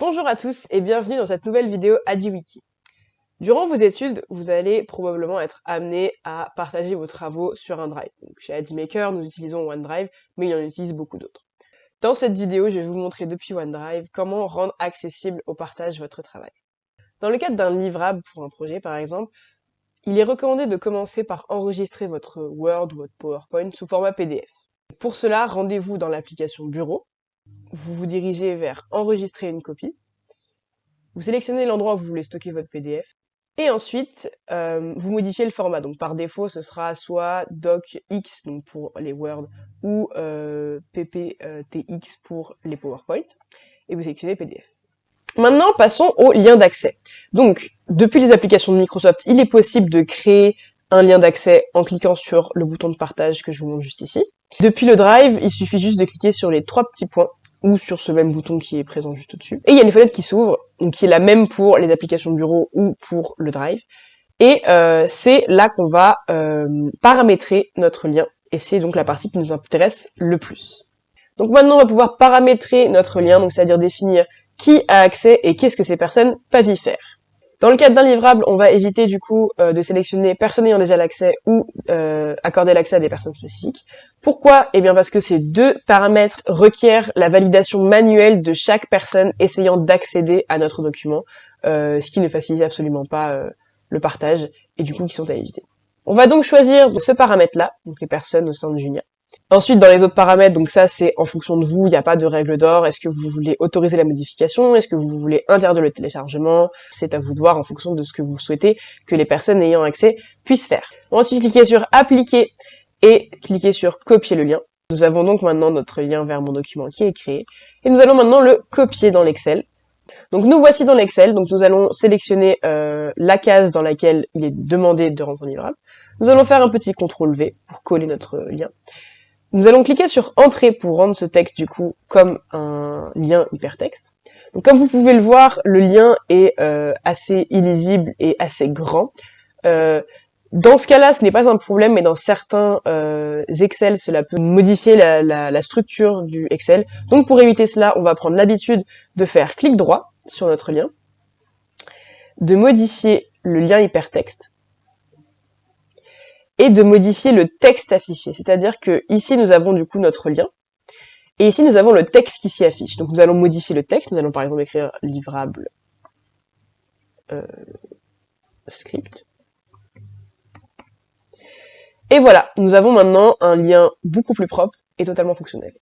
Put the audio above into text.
Bonjour à tous et bienvenue dans cette nouvelle vidéo AdiWiki. Durant vos études, vous allez probablement être amené à partager vos travaux sur un drive. Donc, chez AdiMaker, nous utilisons OneDrive, mais il en utilise beaucoup d'autres. Dans cette vidéo, je vais vous montrer depuis OneDrive comment rendre accessible au partage votre travail. Dans le cadre d'un livrable pour un projet, par exemple, il est recommandé de commencer par enregistrer votre Word ou votre PowerPoint sous format PDF. Pour cela, rendez-vous dans l'application Bureau. Vous vous dirigez vers Enregistrer une copie. Vous sélectionnez l'endroit où vous voulez stocker votre PDF. Et ensuite, vous modifiez le format. Donc par défaut, ce sera soit docx donc pour les Word ou pptx pour les PowerPoint. Et vous sélectionnez PDF. Maintenant, passons au lien d'accès. Donc, depuis les applications de Microsoft, il est possible de créer un lien d'accès en cliquant sur le bouton de partage que je vous montre juste ici. Depuis le Drive, il suffit juste de cliquer sur les 3 petits points ou sur ce même bouton qui est présent juste au-dessus. Et il y a une fenêtre qui s'ouvre, donc qui est la même pour les applications de bureau ou pour le Drive. Et c'est là qu'on va paramétrer notre lien. Et c'est donc la partie qui nous intéresse le plus. Donc maintenant, on va pouvoir paramétrer notre lien, donc c'est-à-dire définir qui a accès et qu'est-ce que ces personnes peuvent y faire. Dans le cadre d'un livrable, on va éviter du coup de sélectionner personnes ayant déjà l'accès ou accorder l'accès à des personnes spécifiques. Pourquoi? Eh bien parce que ces deux paramètres requièrent la validation manuelle de chaque personne essayant d'accéder à notre document, ce qui ne facilite absolument pas le partage et du coup qui sont à éviter. On va donc choisir ce paramètre-là, donc les personnes au sein de Junia. Ensuite, dans les autres paramètres, donc ça c'est en fonction de vous, il n'y a pas de règle d'or. Est-ce que vous voulez autoriser la modification? Est-ce que vous voulez interdire le téléchargement? C'est à vous de voir en fonction de ce que vous souhaitez que les personnes ayant accès puissent faire. On va ensuite cliquer sur appliquer et cliquer sur copier le lien. Nous avons donc maintenant notre lien vers mon document qui est créé et nous allons maintenant le copier dans l'Excel. Donc nous voici dans l'Excel, donc nous allons sélectionner la case dans laquelle il est demandé de rendre un livrable. Nous allons faire un petit CTRL-V pour coller notre lien. Nous allons cliquer sur Entrée pour rendre ce texte du coup comme un lien hypertexte. Donc comme vous pouvez le voir, le lien est assez illisible et assez grand. Dans ce cas-là, ce n'est pas un problème, mais dans certains Excel, cela peut modifier la structure du Excel. Donc pour éviter cela, on va prendre l'habitude de faire clic droit sur notre lien, de modifier le lien hypertexte, et de modifier le texte affiché. C'est-à-dire que ici, nous avons du coup notre lien, et ici, nous avons le texte qui s'y affiche. Donc nous allons modifier le texte, nous allons par exemple écrire livrable script. Et voilà, nous avons maintenant un lien beaucoup plus propre et totalement fonctionnel.